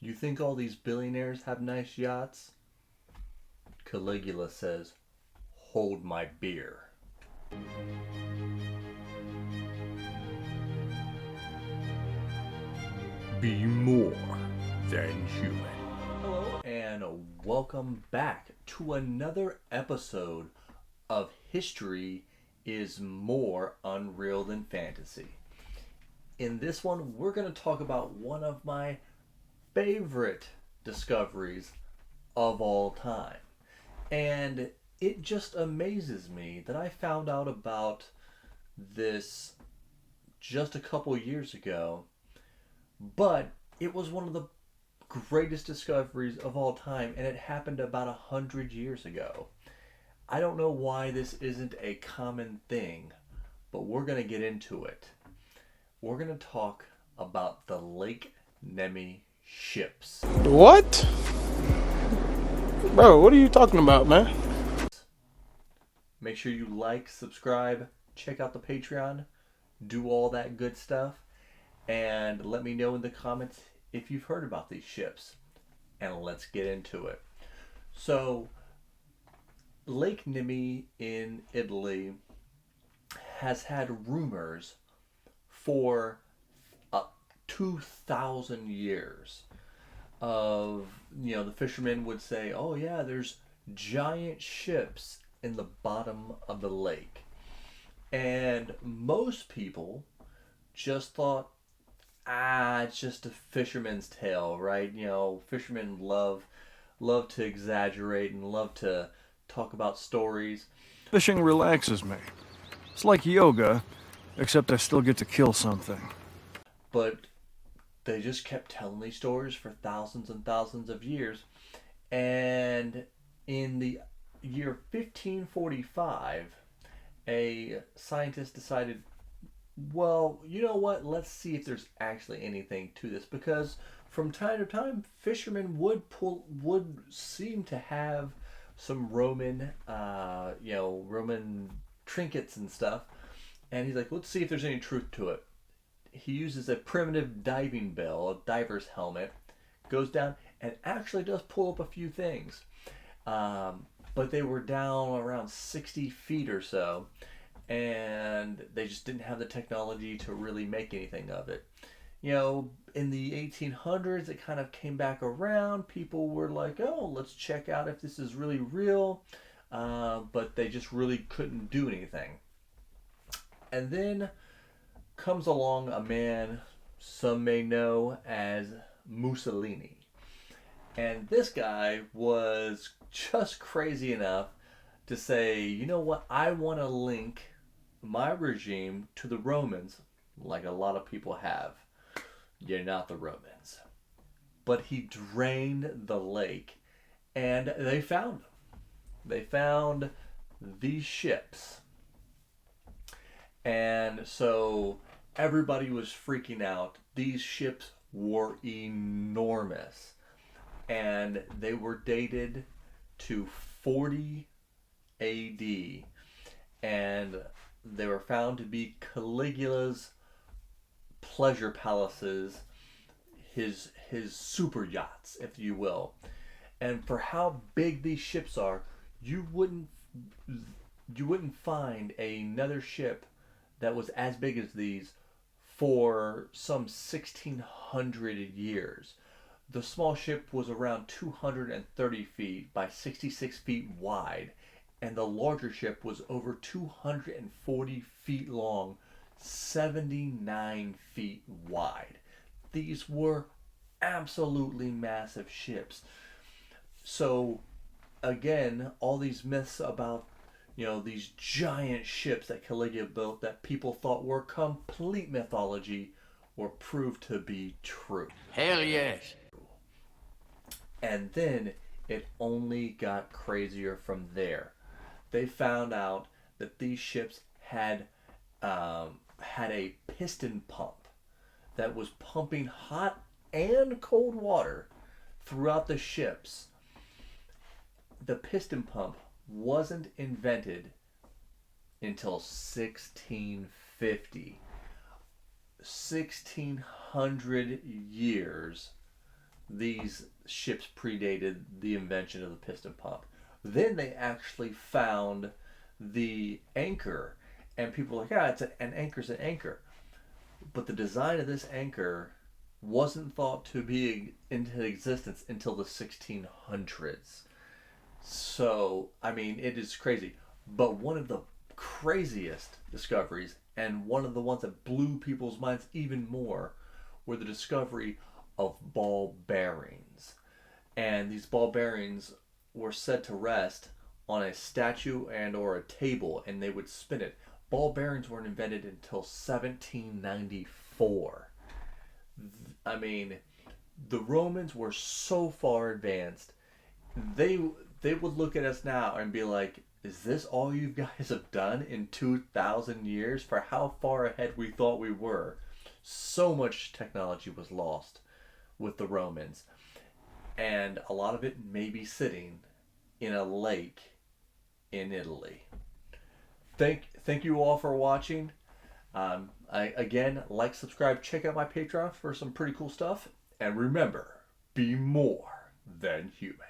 You think all these billionaires have nice yachts? Caligula says, hold my beer. Be more than human. Hello, and welcome back to another episode of History is More Unreal Than Fantasy. In this one, we're going to talk about one of my favorite discoveries of all time. And it just amazes me that I found out about this just a couple years ago, but it was one of the greatest discoveries of all time, and it happened about 100 years ago. I don't know why this isn't a common thing, but we're going to get into it. We're going to talk about the Lake Nemi ships. What? Bro, what are you talking about, man? Make sure you like, subscribe, check out the Patreon, do all that good stuff, and let me know in the comments if you've heard about these ships. And let's get into it. So, Lake Nemi in Italy has had rumors for 2,000 years of, the fishermen would say, oh yeah, there's giant ships in the bottom of the lake. And most people just thought, it's just a fisherman's tale, right? Fishermen love to exaggerate and love to talk about stories. Fishing relaxes me. It's like yoga, except I still get to kill something. But they just kept telling these stories for thousands and thousands of years. And in the year 1545, a scientist decided, well, you know what? Let's see if there's actually anything to this, because from time to time, fishermen would seem to have some Roman trinkets and stuff. And he's like, let's see if there's any truth to it. He uses a primitive diving bell, a diver's helmet, goes down and actually does pull up a few things. But they were down around 60 feet or so, and they just didn't have the technology to really make anything of it. In the 1800s, it kind of came back around. People were like, oh, let's check out if this is really real. But they just really couldn't do anything. And then comes along a man some may know as Mussolini. And this guy was just crazy enough to say, you know what, I want to link my regime to the Romans, like a lot of people have. You're not the Romans. But he drained the lake, and they found them. They found these ships. And so everybody was freaking out. These ships were enormous. And they were dated to 40 AD. And they were found to be Caligula's pleasure palaces, his super yachts, if you will. And for how big these ships are, you wouldn't find another ship that was as big as these for some 1,600 years. The small ship was around 230 feet by 66 feet wide, and the larger ship was over 240 feet long, 79 feet wide. These were absolutely massive ships. So, again, all these myths about these giant ships that Caligula built that people thought were complete mythology were proved to be true. Hell yes. And then it only got crazier from there. They found out that these ships had a piston pump that was pumping hot and cold water throughout the ships. The piston pump wasn't invented until 1650. 1,600 years these ships predated the invention of the piston pump. Then they actually found the anchor, and people were like, "Ah, an anchor's an anchor." But the design of this anchor wasn't thought to be into existence until the 1600s. So, I mean, it is crazy. But one of the craziest discoveries, and one of the ones that blew people's minds even more, were the discovery of ball bearings. And these ball bearings were said to rest on a statue and or a table, and they would spin it. Ball bearings weren't invented until 1794. I mean, the Romans were so far advanced. They they would look at us now and be like, "Is this all you guys have done in 2,000 years for how far ahead we thought we were?" So much technology was lost with the Romans, and a lot of it may be sitting in a lake in Italy. Thank you all for watching. Again, like, subscribe, check out my Patreon for some pretty cool stuff, and remember, be more than human.